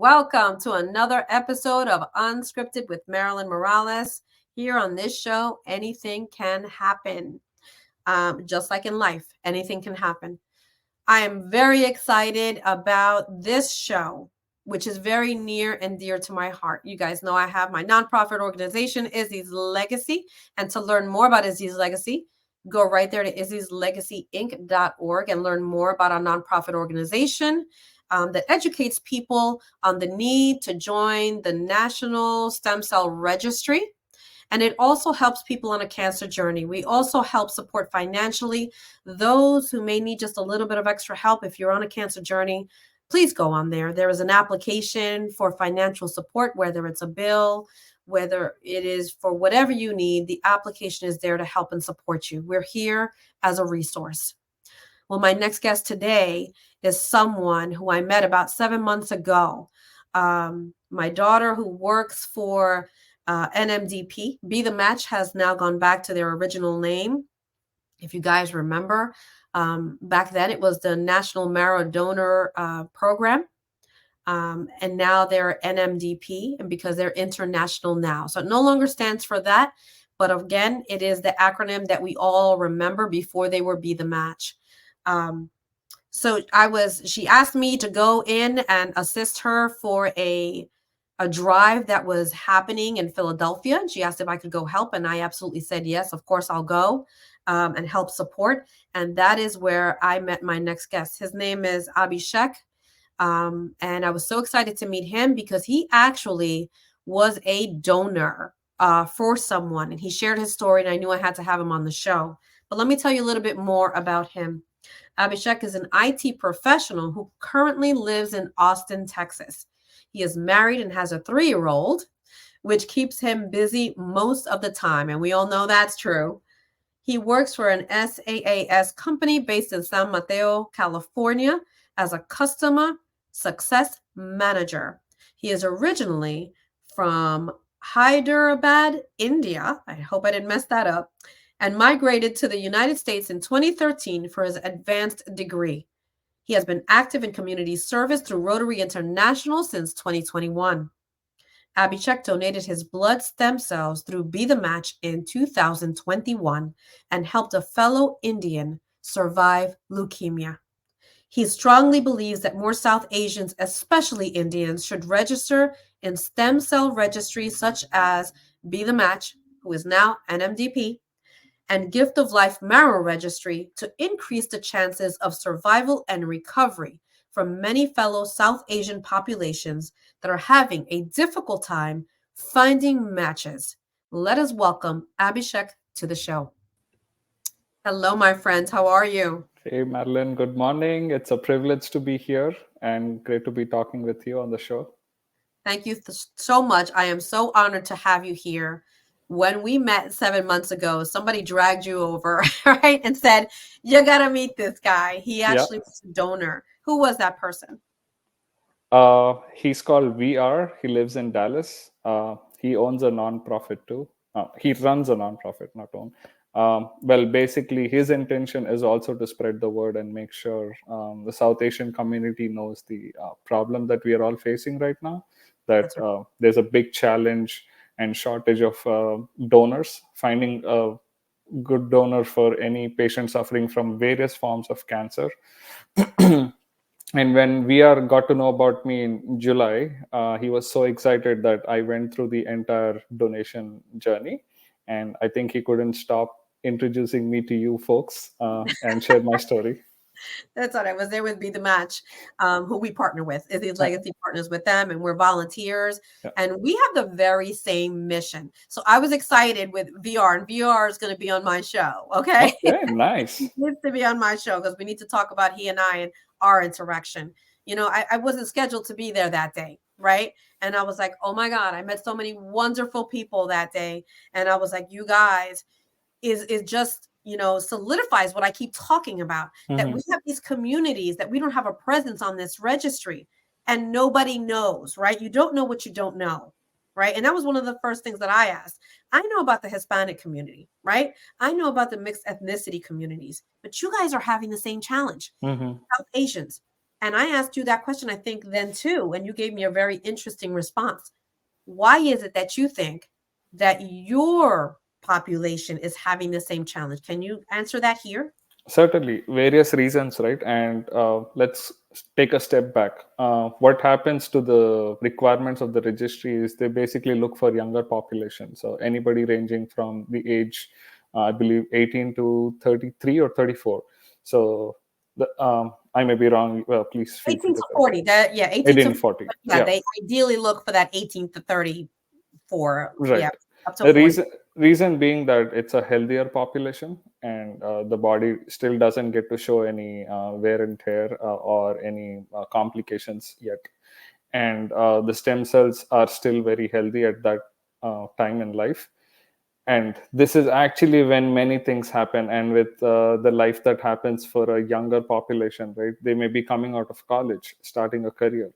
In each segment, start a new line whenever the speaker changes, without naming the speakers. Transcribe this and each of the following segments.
Welcome to another episode of Unscripted with Marilyn Morales. Here on this show, anything can happen. Just like in life, anything can happen. I am very excited about this show, which is very near and dear to my heart. You guys know I have my nonprofit organization, Izzy's Legacy. And to learn more about Izzy's Legacy, go right there to izzyslegacyinc.org and learn more about our nonprofit organization that educates people on the need to join the National Stem Cell Registry. And it also helps people on a cancer journey. We also help support financially those who may need just a little bit of extra help. If you're on a cancer journey, please go on there. There is an application for financial support, whether it's a bill, whether it is for whatever you need, the application is there to help and support you. We're here as a resource. Well, my next guest today is someone who I met about 7 months ago. My daughter, who works for NMDP, Be the Match, has now gone back to their original name. If you guys remember, back then it was the National Marrow Donor Program. And now they're NMDP, and because they're international now. So it no longer stands for that. But again, it is the acronym that we all remember before they were Be the Match. She asked me to go in and assist her for a drive that was happening in Philadelphia. And she asked if I could go help. And I absolutely said, yes, of course I'll go and help support. And that is where I met my next guest. His name is Abhishek. And I was so excited to meet him because he actually was a donor for someone. And he shared his story, and I knew I had to have him on the show. But let me tell you a little bit more about him. Abhishek is an IT professional who currently lives in Austin, Texas. He is married and has a 3-year-old, which keeps him busy most of the time. And we all know that's true. He works for an SaaS company based in San Mateo, California, as a customer success manager. He is originally from Hyderabad, India. I hope I didn't mess that up. And migrated to the United States in 2013 for his advanced degree. He has been active in community service through Rotary International since 2021. Abhishek donated his blood stem cells through Be the Match in 2021 and helped a fellow Indian survive leukemia. He strongly believes that more South Asians, especially Indians, should register in stem cell registries such as Be the Match, who is now NMDP, and Gift of Life Marrow Registry to increase the chances of survival and recovery from many fellow South Asian populations that are having a difficult time finding matches. Let us welcome Abhishek to the show. Hello, my friend. How are you?
Hey, Madeline. Good morning. It's a privilege to be here and great to be talking with you on the show.
Thank you so much. I am so honored to have you here. When we met 7 months ago, somebody dragged you over, right? And said, you got to meet this guy. He actually was a donor. Who was that person?
He's called VR. He lives in Dallas. He owns a nonprofit too. He runs a nonprofit, not own. Well, basically, his intention is also to spread the word and make sure the South Asian community knows the problem that we are all facing right now, that there's a big challenge and shortage of donors. Finding a good donor for any patient suffering from various forms of cancer. And when VR got to know about me in July, he was so excited that I went through the entire donation journey. And I think he couldn't stop introducing me to you folks and share my story.
That's what I was there with Be the Match, who we partner with. Izzy's Legacy partners with them, and we're volunteers. Yeah. And we have the very same mission. So I was excited with VR, and VR is going to be on my show. Okay,
nice.
He needs to be on my show because we need to talk about he and I and our interaction. You know, I wasn't scheduled to be there that day, right? And I was like, oh my God, I met so many wonderful people that day. And I was like, you guys is just, you know, solidifies what I keep talking about, that we have these communities that we don't have a presence on this registry and nobody knows, right? You don't know what you don't know, right? And that was one of the first things that I asked. I know about the Hispanic community, right? I know about the mixed ethnicity communities, but you guys are having the same challenge. South Asians. And I asked you that question, I think, then too, and you gave me a very interesting response. Why is it that you think that your population is having the same challenge? Can you answer that here?
Certainly, various reasons, right? And let's take a step back. What happens to the requirements of the registry is they basically look for younger population. So anybody ranging from the age, I believe, 18 to 33 or 34. So I may be wrong. Please feel free
18
to
to
correct.
40. That, yeah, 18
18
to
to 40.
yeah,
Yeah.
they ideally look for that 18 to 34.
Right.
Yeah, up to
The
40.
reason being that it's a healthier population, and the body still doesn't get to show any wear and tear or any complications yet, and the stem cells are still very healthy at that time in life. And this is actually when many things happen, and with the life that happens for a younger population, right? They may be coming out of college, starting a career,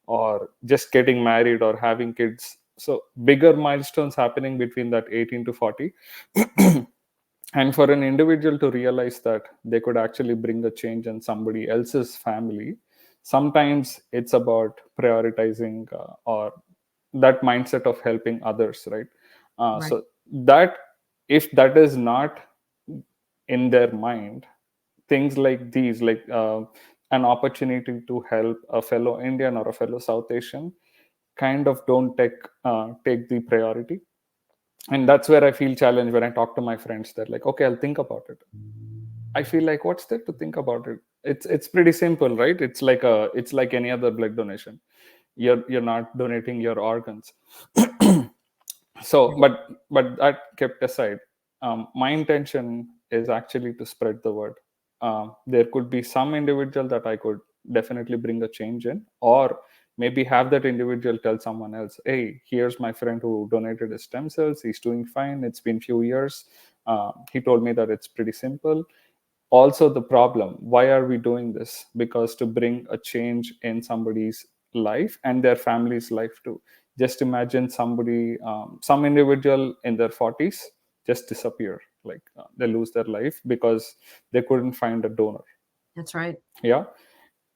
or just getting married or having kids. So bigger milestones happening between that 18 to 40. And for an individual to realize that they could actually bring a change in somebody else's family, sometimes it's about prioritizing or that mindset of helping others, right?
Right.
So that, if that is not in their mind, things like these, like an opportunity to help a fellow Indian or a fellow South Asian, kind of don't take the priority. And that's where I feel challenged when I talk to my friends. They're like, okay, I'll think about it. I feel like, what's there to think about it? It's pretty simple, right? It's like any other blood donation. You're not donating your organs. So but that kept aside, my intention is actually to spread the word. There could be some individual that I could definitely bring a change in, or maybe have that individual tell someone else, hey, here's my friend who donated his stem cells, he's doing fine, it's been few years. He told me that it's pretty simple. Also, the problem, why are we doing this? Because to bring a change in somebody's life and their family's life too. Just imagine somebody, some individual in their 40s just disappear, like they lose their life because they couldn't find a donor.
That's right.
Yeah.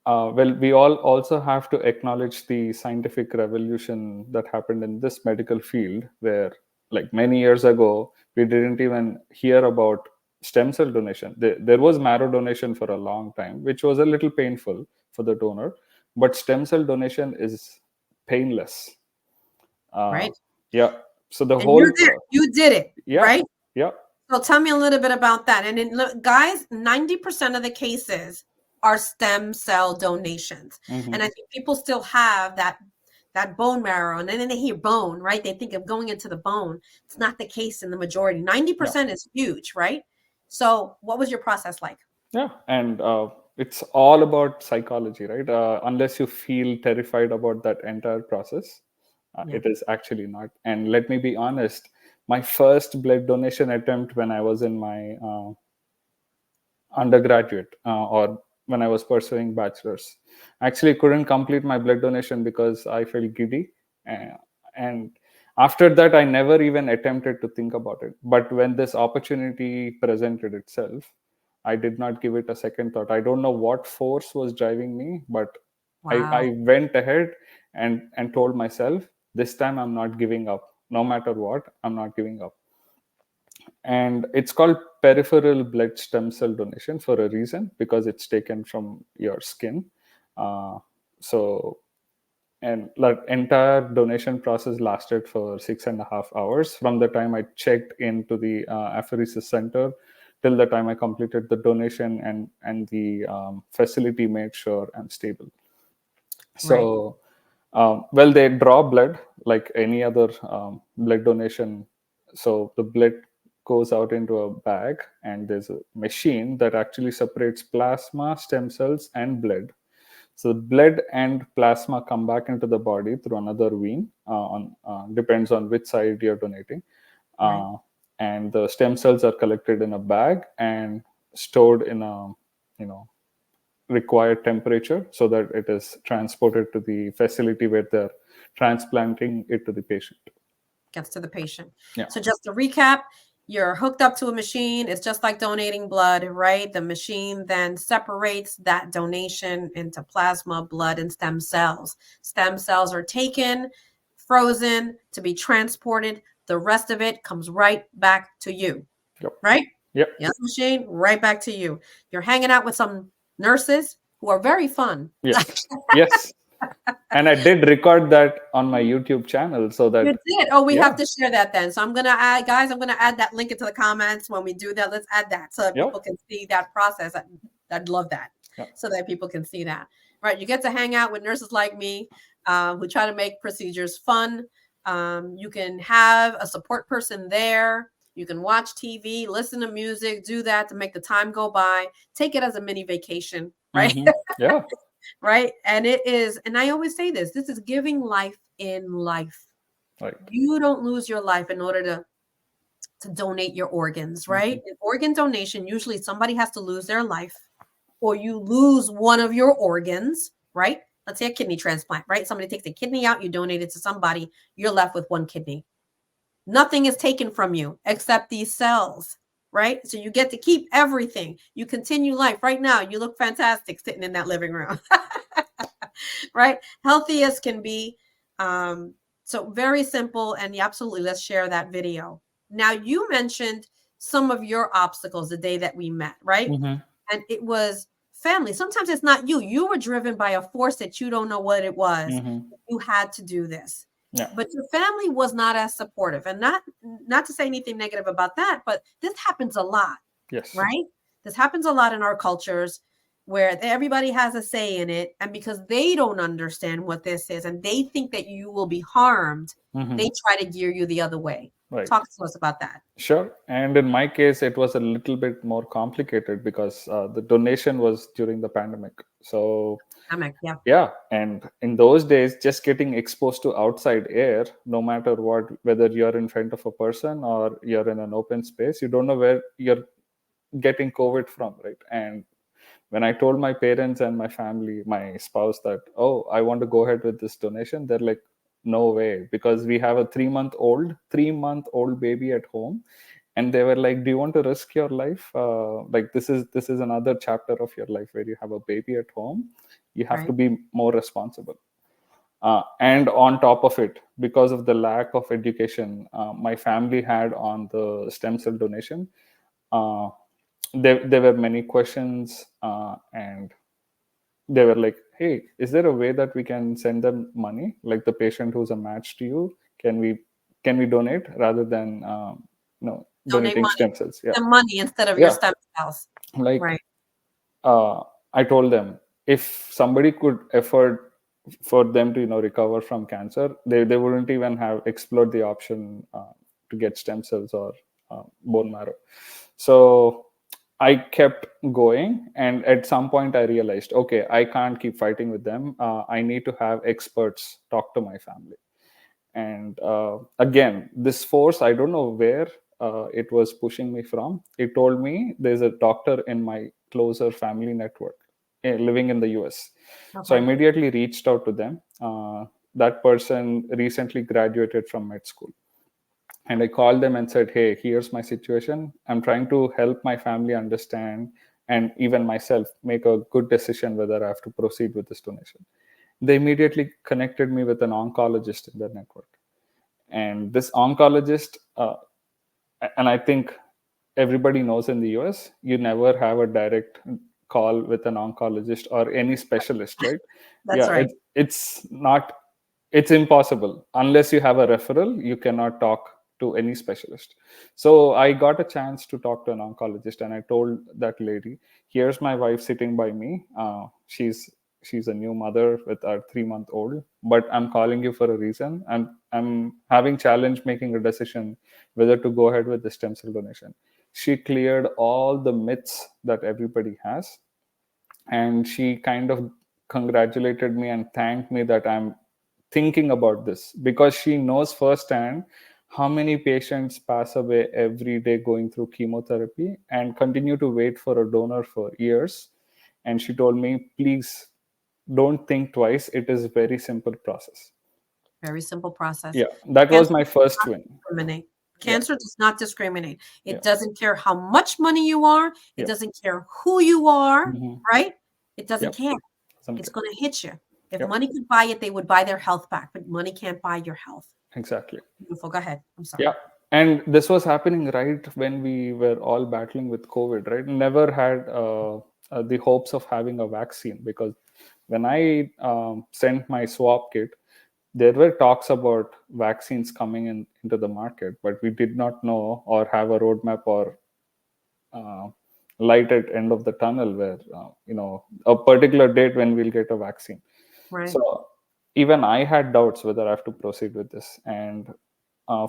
Well, we all also have to acknowledge the scientific revolution that happened in this medical field, where, like many years ago, we didn't even hear about stem cell donation. There was marrow donation for a long time, which was a little painful for the donor, but stem cell donation is painless. Uh,
Right.
yeah. So the
And you're
whole,
there. You did it,
yeah,
right?
yeah.
So tell me a little bit about that. And then, look, guys, 90% of the cases are stem cell donations.
Hmm.
And I think people still have that bone marrow, and then they hear bone, right? They think of going into the bone. It's not the case in the majority.
Yeah.
90% is huge, right? So what was your process like?
Yeah, and it's all about psychology, right? Unless you feel terrified about that entire process,
Yeah.
it is actually not. And let me be honest, my first blood donation attempt when I was in my undergraduate, or when I was pursuing bachelor's, actually couldn't complete my blood donation because I felt giddy. Uh, and after that, I never even attempted to think about it. But when this opportunity presented itself, I did not give it a second thought. I don't know what force was driving me, but I
Wow.
went ahead and told myself, this time I'm not giving up. No matter what, I'm not giving up. And it's called peripheral blood stem cell donation for a reason, because it's taken from your skin. uh, so and the entire donation process lasted for 6.5 hours from the time I checked into the apheresis center till the time I completed the donation, and the facility made sure I'm stable.
Right.
So, well, they draw blood like any other blood donation. So the blood goes out into a bag, and there's a machine that actually separates plasma, stem cells, and blood. So the blood and plasma come back into the body through another vein. On Depends on which side you're donating.
Right.
Uh, and the stem cells are collected in a bag and stored in a, you know, required temperature, so that it is transported to the facility where they're transplanting it to the patient.
Gets to the patient.
Yeah.
So just to recap, You're hooked up to a machine. It's just like donating blood, right? The machine then separates that donation into plasma, blood, and stem cells. Stem cells are taken, frozen to be transported. The rest of it comes right back to you,
Yep.
right?
Yep.
Yes, machine, right back to you. You're hanging out with some nurses who are very fun.
Yes. Yes. And I did record that on my YouTube channel so
You
that,
did. Oh, we have
yeah,
to share that then. So I'm gonna add, guys. I'm gonna add that link into the comments when we do that. Let's add that so that
yeah,
people can see that process. I'd love that,
yeah.
so that people can see that. Right, you get to hang out with nurses like me, who try to make procedures fun. You can have a support person there. You can watch TV, listen to music, do that to make the time go by. Take it as a mini vacation, right?
Mm-hmm. Yeah.
Right, and it is. And I always say this: this is giving life in life.
Right.
You don't lose your life in order to donate your organs,
Mm-hmm.
right? In organ donation, usually somebody has to lose their life or you lose one of your organs, right? Let's say a kidney transplant, right? Somebody takes a kidney out, you donate it to somebody, you're left with one kidney. Nothing is taken from you except these cells, right? So you get to keep everything. You continue life. Right now, you look fantastic sitting in that living room, right? Healthy as can be. So very simple. And absolutely, let's share that video. Now, you mentioned some of your obstacles the day that we met, right?
Mm-hmm.
And it was family. Sometimes it's not you. You were driven by a force that you don't know what it was.
Mm-hmm.
You had to do this.
Yeah.
But your family was not as supportive. And not to say anything negative about that, but this happens a lot,
Yes.
right? This happens a lot in our cultures where everybody has a say in it. And because they don't understand what this is and they think that you will be harmed,
Mm-hmm.
they try to gear you the other way.
Right.
Talk to us about that.
Sure. And in my case, it was a little bit more complicated because the donation was during the pandemic. So,
Yeah.
yeah. And in those days, just getting exposed to outside air, no matter what, whether you're in front of a person or you're in an open space, you don't know where you're getting COVID from, right? And when I told my parents and my family, my spouse, that, oh, I want to go ahead with this donation, they're like, no way, because we have a 3-month old baby at home. And they were like, do you want to risk your life? Like, this is another chapter of your life where you have a baby at home. You have
Right.
to be more responsible. And on top of it, because of the lack of education my family had on the stem cell donation, uh, there were many questions, and they were like, hey, is there a way that we can send them money, like the patient who's a match to you? Can we donate rather than
Donate
donating
money.
stem cells? Yeah.
The money instead of your
Yeah.
stem cells.
Like,
Right.
I told them, if somebody could afford for them to recover from cancer, they wouldn't even have explored the option to get stem cells or bone marrow. So I kept going, and at some point I realized, okay, I can't keep fighting with them. I need to have experts talk to my family. And again, this force, I don't know where it was pushing me from. It told me there's a doctor in my closer family network living in the US. So I
Okay.
immediately reached out to them. That person recently graduated from med school. And I called them and said, hey, here's my situation. I'm trying to help my family understand and even myself make a good decision whether I have to proceed with this donation. They immediately connected me with an oncologist in their network. And this oncologist, and I think everybody knows in the US, you never have a direct call with an oncologist or any specialist, right?
That's
Yeah,
right.
it's not, it's impossible. Unless you have a referral, you cannot talk to any specialist. So I got a chance to talk to an oncologist, and I told that lady, here's my wife sitting by me. She's a new mother with our 3-month old, but I'm calling you for a reason. I'm having challenge making a decision whether to go ahead with the stem cell donation. She cleared all the myths that everybody has, and she kind of congratulated me and thanked me that I'm thinking about this, because she knows firsthand how many patients pass away every day going through chemotherapy and continue to wait for a donor for years. And she told me, please don't think twice, it is a very simple process.
Very simple process.
Yeah, that was
Cancer
my
does
first
not
win.
discriminate.
Yeah.
Cancer does not discriminate.
Yeah.
It doesn't care how much money you are. It
Yeah.
doesn't care who you are,
Hmm.
right? It doesn't
Yep.
care.
Doesn't
It's
care.
going to hit you. If
Yep.
money could buy it, they would buy their health back, but money can't buy your health.
Exactly.
Beautiful. Go ahead. I'm
Yeah.
sorry.
And this was happening right when we were all battling with COVID, right? Never had the hopes of having a vaccine, because when I sent my swab kit, there were talks about vaccines coming into the market, but we did not know or have a roadmap or uh, light at end of the tunnel where a particular date when we'll get a vaccine.
Right.
So even I had doubts whether I have to proceed with this. And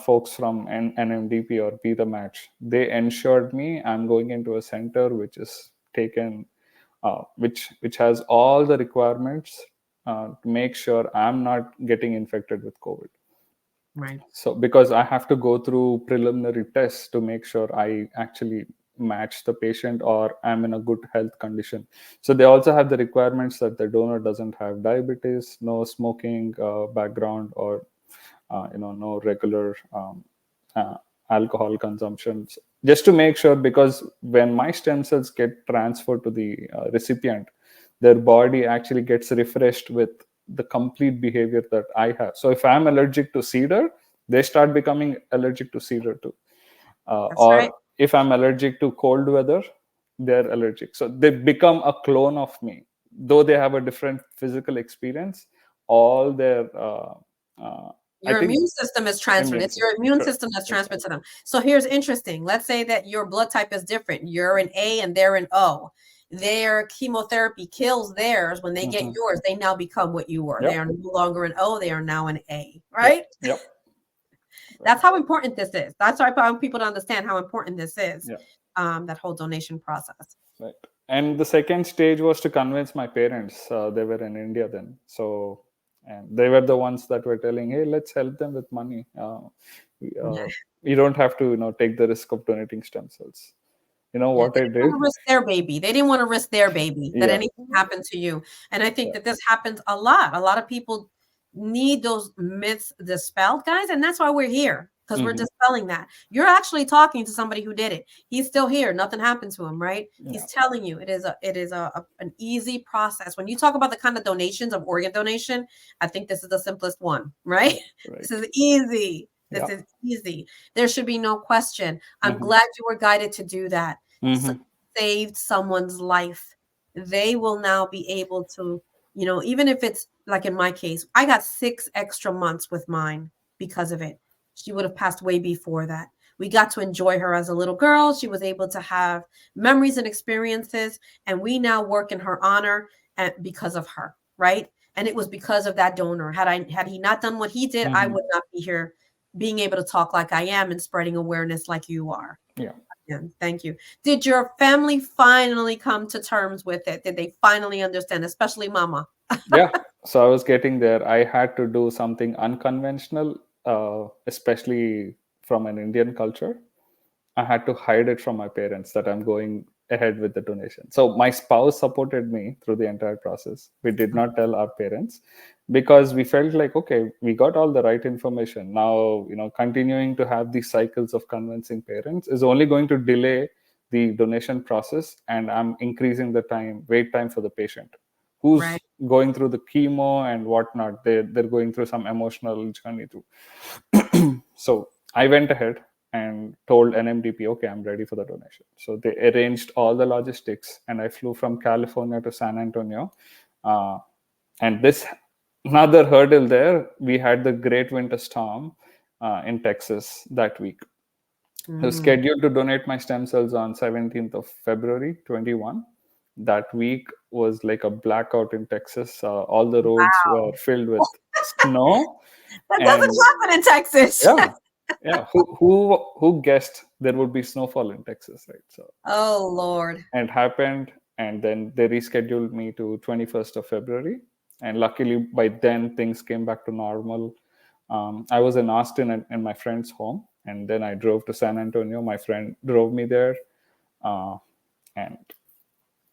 folks from NMDP or Be the Match, they ensured me I'm going into a center which is taken, which has all the requirements to make sure I'm not getting infected with COVID.
Right.
So because I have to go through preliminary tests to make sure I actually match the patient or I'm in a good health condition. So they also have the requirements that the donor doesn't have diabetes, no smoking background, or no regular uh, alcohol consumption, just to make sure, because when my stem cells get transferred to the recipient, their body actually gets refreshed with the complete behavior that I have. So if I'm allergic to cedar, they start becoming allergic to cedar too.
That's right.
Or if I'm allergic to cold weather, they're allergic. So they become a clone of me, though they have a different physical experience. All their, uh, I
Your
think,
immune system is transferred.
immune
It's your
system.
immune
Correct.
system that's transferred
Exactly.
to them. So here's interesting. Let's say that your blood type is different. You're an A and they're an O. Their chemotherapy kills theirs. When they get
Hmm.
yours, they now become what you were. They
Yep.
are no longer an O. They are now an A.
Yep.
Right?
Yep.
That's
Right.
how important this is. That's why I want people to understand how important this is.
Yeah.
That whole donation process.
Right. And the second stage was to convince my parents. They were in India then, so, and they were the ones that were telling, "Hey, let's help them with money. You don't have to, take the risk of donating stem cells." You know
Yeah,
what
they
I
didn't want
did?
to risk their baby. They didn't want to risk their baby that
Yeah.
anything happened to you. And I think
Yeah.
that this happens a lot. A lot of people need those myths dispelled, guys, and that's why we're here because we're
Hmm.
dispelling that. You're actually talking to somebody who did it. He's still here. Nothing happened to him, right? He's
Yeah.
telling you it is an easy process. When you talk about the kind of donations of organ donation, I think this is the simplest one, right? This
Right.
is easy. This
Yeah.
is easy. There should be no question. I'm
Hmm.
glad you were guided to do that.
Hmm.
Saved someone's life. They will now be able to, even if it's like in my case, I got 6 extra months with mine because of it. She would have passed way before that. We got to enjoy her as a little girl. She was able to have memories and experiences, and we now work in her honor and because of her, right? And it was because of that donor. Had he not done what he did, I
Hmm.
would not be here being able to talk like I am and spreading awareness like you are.
Yeah.
Yeah, thank you. Did your family finally come to terms with it? Did they finally understand, especially mama?
Yeah. So I was getting there. I had to do something unconventional, especially from an Indian culture. I had to hide it from my parents that I'm going ahead with the donation. So my spouse supported me through the entire process. We did not tell our parents because we felt like, okay, we got all the right information. Now, continuing to have these cycles of convincing parents is only going to delay the donation process, and I'm increasing the wait time for the patient
Right.
who's going through the chemo and whatnot. They're going through some emotional journey too. So I went ahead and told NMDP, okay, I'm ready for the donation. So they arranged all the logistics, and I flew from California to San Antonio. Uh, and this another hurdle there, we had the great winter storm in Texas that week. I was
Mm.
scheduled to donate my stem cells on 17th of February 21. That week was like a blackout in Texas. All the roads were
Wow.
filled with snow.
That doesn't
And
happen in Texas.
yeah, yeah. Who guessed there would be snowfall in Texas, right? So,
Oh, Lord.
and it happened, and then they rescheduled me to 21st of February, and luckily by then things came back to normal. I was in Austin in my friend's home, and then I drove to San Antonio. My friend drove me there, uh, and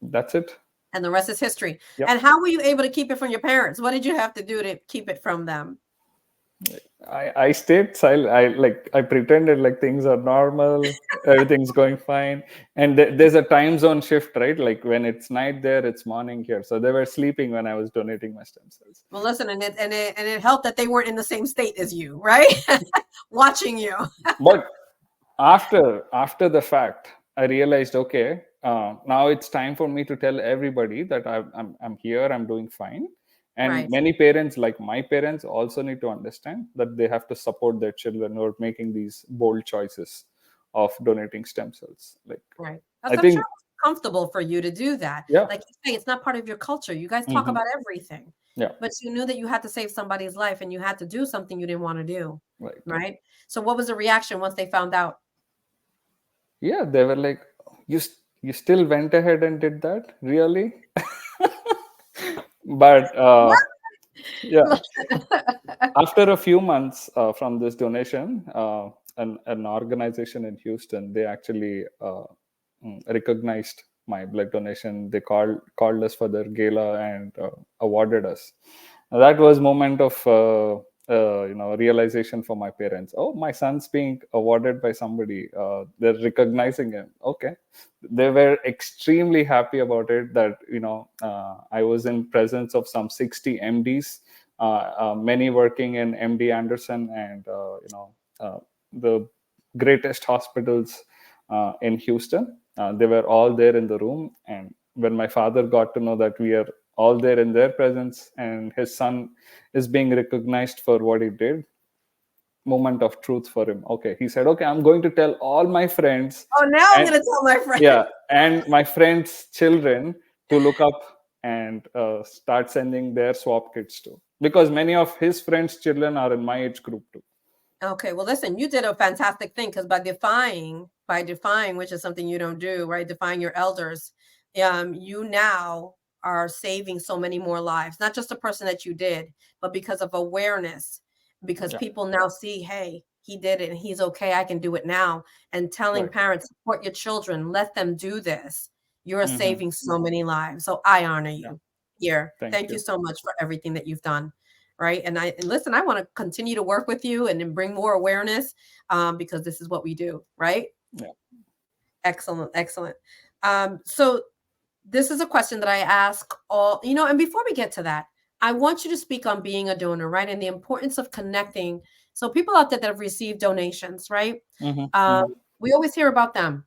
that's it.
And the rest is history.
Yep.
And how were you able to keep it from your parents? What did you have to do to keep it from them?
I stayed silent. I pretended like things are normal, everything's going fine. And there's a time zone shift, right? Like when it's night there, it's morning here. So they were sleeping when I was donating my stem cells.
Well, listen, and it helped that they weren't in the same state as you, right? Watching you.
But after the fact, I realized, okay, now it's time for me to tell everybody that I'm here, I'm doing fine. And
Right,
many parents, like my parents, also need to understand that they have to support their children who are making these bold choices of donating stem cells. Like,
right.
I
Because I'm sure
think,
it's comfortable for you to do that.
yeah.
Like you say, it's not part of your culture. You guys talk
Hmm.
about everything,
Yeah.
but you knew that you had to save somebody's life and you had to do something you didn't want to do,
Right.
right? So, what was the reaction once they found out?
Yeah, they were like, you still went ahead and did that, really? But yeah, after a few months from this donation, an organization in Houston, they actually recognized my blood donation. They called us for their gala and awarded us. That was moment of realization for my parents. Oh, my son's being awarded by somebody. They're recognizing him. Okay, they were extremely happy about it. That I was in presence of some 60 MDs, many working in MD Anderson and the greatest hospitals in Houston. They were all there in the room, and when my father got to know that we are all there in their presence and his son is being recognized for what he did, moment of truth for him. Okay, he said, okay, I'm going to tell all my friends,
Oh, now I'm
and
going to tell my
yeah,
friend.
and my friends' children to look up and start sending their swap kits too, because many of his friends' children are in my age group too.
Okay, well, listen, you did a fantastic thing because by defying, which is something you don't do, right? Defying your elders, you now are saving so many more lives. Not just the person that you did, but because of awareness, because
Yeah.
people now see, hey, he did it and he's okay. I can do it now. And telling
Right.
parents, support your children, let them do this. You're
Hmm.
saving so many lives. So I honor
Yeah.
you here.
Thank
Thank you
you.
so much for everything that you've done. Right. And listen, I want to continue to work with you and then bring more awareness because this is what we do. Right.
Yeah.
Excellent. Excellent. So this is a question that I ask and before we get to that, I want you to speak on being a donor, right? And the importance of connecting. So people out there that have received donations, right?
Hmm.
Um,
Hmm.
we always hear about them.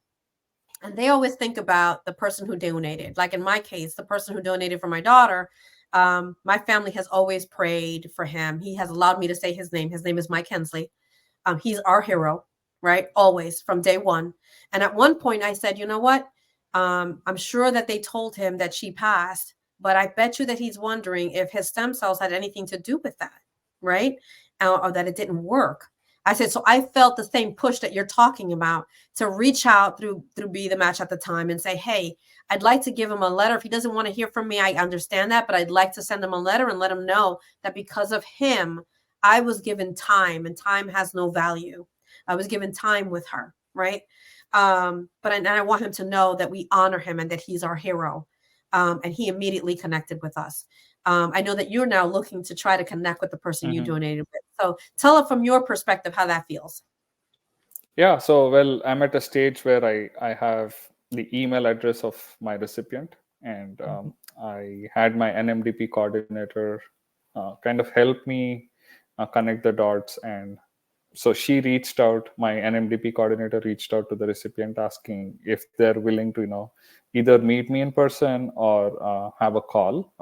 And they always think about the person who donated. Like in my case, the person who donated for my daughter, my family has always prayed for him. He has allowed me to say his name. His name is Mike Hensley. He's our hero, right? Always from day one. And at one point, I said, you know what? I'm sure that they told him that she passed, but I bet you that he's wondering if his stem cells had anything to do with that, right? Or that it didn't work. I said, so I felt the same push that you're talking about to reach out through Be the Match at the time and say, hey, I'd like to give him a letter. If he doesn't want to hear from me, I understand that, but I'd like to send him a letter and let him know that because of him, I was given time, and time has no value. I was given time with her, right? And I want him to know that we honor him and that he's our hero. And he immediately connected with us. I know that you're now looking to try to connect with the person you
Hmm.
donated with. So tell us from your perspective how that feels.
Yeah. So, well, I'm at a stage where I have the email address of my recipient, and I had my NMDP coordinator kind of help me connect the dots. And so she reached out, my NMDP coordinator reached out to the recipient asking if they're willing to either meet me in person or have a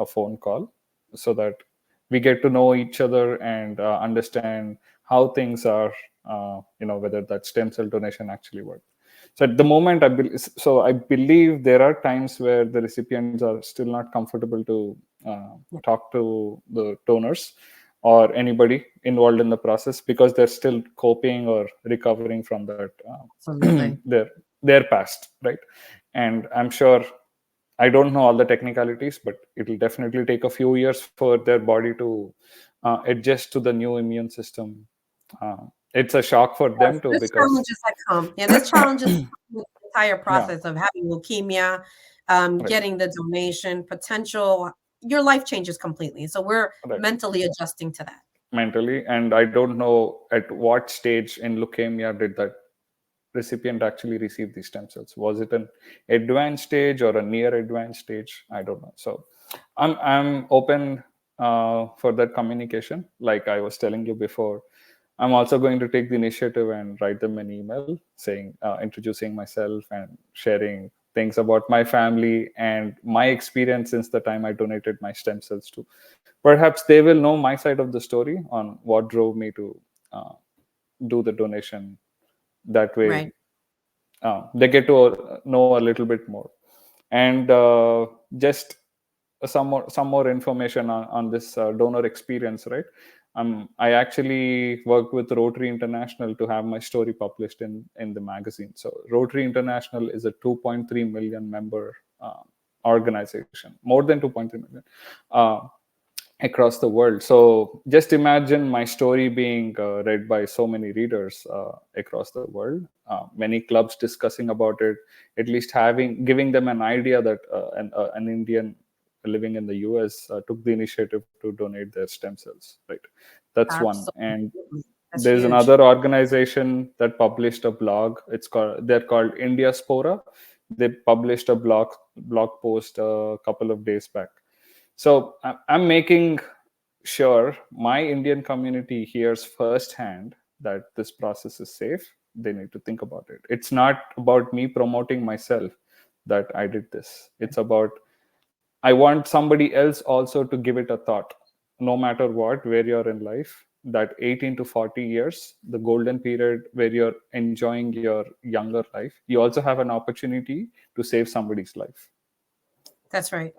phone call, so that we get to know each other and understand how things are, whether that stem cell donation actually works. So at the moment, I believe there are times where the recipients are still not comfortable to
Yeah,
talk to the donors or anybody involved in the process, because they're still coping or recovering from that
absolutely.
their past, right? And I'm sure, I don't know all the technicalities, but it will definitely take a few years for their body to adjust to the new immune system. It's a shock for them
Yes,
too,
there's
because
challenges that come. Yeah, there's challenges with the entire
yeah,
process of having leukemia,
right,
getting the donation, potential. Your life changes completely. So we're
right.
mentally adjusting to that.
mentally, and I don't know at what stage in leukemia did that recipient actually receive these stem cells. Was it an advanced stage or a near advanced stage? I don't know. So I'm open for that communication. Like I was telling you before, I'm also going to take the initiative and write them an email saying, introducing myself and sharing things about my family and my experience since the time I donated my stem cells to. Perhaps they will know my side of the story on what drove me to uh, do the donation. That way,
Right.
they get to know a little bit more. And just some more information on this donor experience, right? I actually worked with Rotary International to have my story published in the magazine. So Rotary International is a 2.3 million member organization, more than 2.3 million. Uh, Across the world. So just imagine my story being read by so many readers across the world. Many clubs discussing about it, at least giving them an idea that an Indian living in the US took the initiative to donate their stem cells. Right, that's one. And
Absolutely. That's
there's
huge.
another organization that published a blog. They're called India Spora. They published a blog post a couple of days back. So I'm making sure my Indian community hears firsthand that this process is safe. They need to think about it. It's not about me promoting myself that I did this. It's about I want somebody else also to give it a thought, no matter what, where you're in life. That 18 to 40 years, the golden period where you're enjoying your younger life, you also have an opportunity to save somebody's life.
That's right.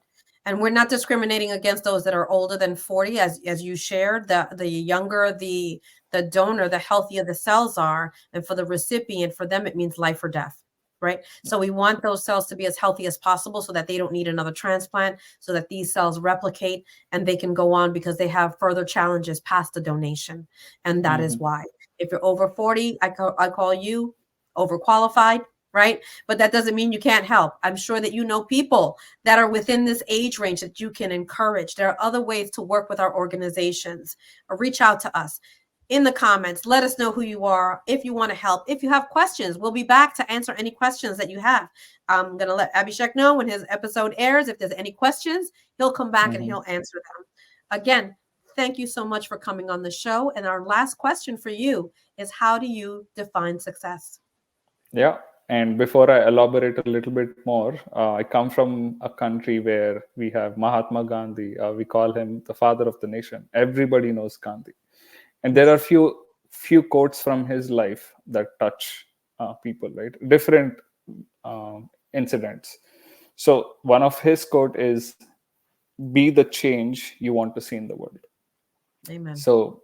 And we're not discriminating against those that are older than 40, as you shared. The younger the donor, the healthier the cells are. And for the recipient, for them, it means life or death. Right. So we want those cells to be as healthy as possible so that they don't need another transplant, so that these cells replicate and they can go on because they have further challenges past the donation. And that is
Mhm.
why. If you're over 40, I call you overqualified, right? But that doesn't mean you can't help. I'm sure that you know people that are within this age range that you can encourage. There are other ways to work with our organizations, or reach out to us in the comments. Let us know who you are, if you want to help, if you have questions. We'll be back to answer any questions that you have. I'm going to let Abhishek know when his episode airs. If there's any questions, he'll come back and
Mhm.
he'll answer them. Again, thank you so much for coming on the show. And our last question for you is, how do you define success?
Yeah. And before I elaborate a little bit more, I come from a country where we have Mahatma Gandhi. We call him the father of the nation. Everybody knows Gandhi. And there
Yes,
are few quotes from his life that touch people, right? Different incidents. So one of his quote is, "Be the change you want to see in the world."
amen.
So,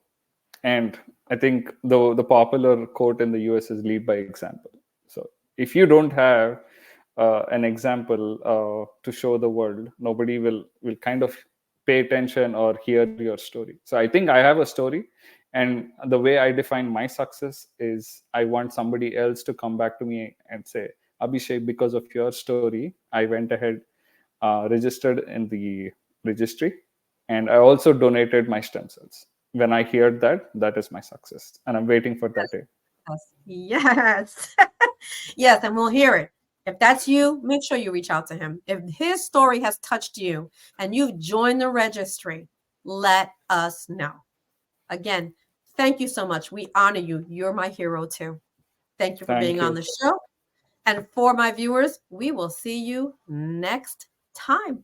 and I think the popular quote in the US is "Lead by example." So if you don't have an example to show the world, nobody will kind of pay attention or hear your story. So I think I have a story, and the way I define my success is I want somebody else to come back to me and say, "Abhishek, because of your story, I went ahead, registered in the registry, and I also donated my stem cells." When I hear that, that is my success, and I'm waiting for that day.
Yes. Yes, and we'll hear it. If that's you, make sure you reach out to him. If his story has touched you and you've joined the registry, let us know. Again, thank you so much. We honor you. You're my hero too. Thank you for
Thank
being on
you.
the show. And for my viewers, we will see you next time.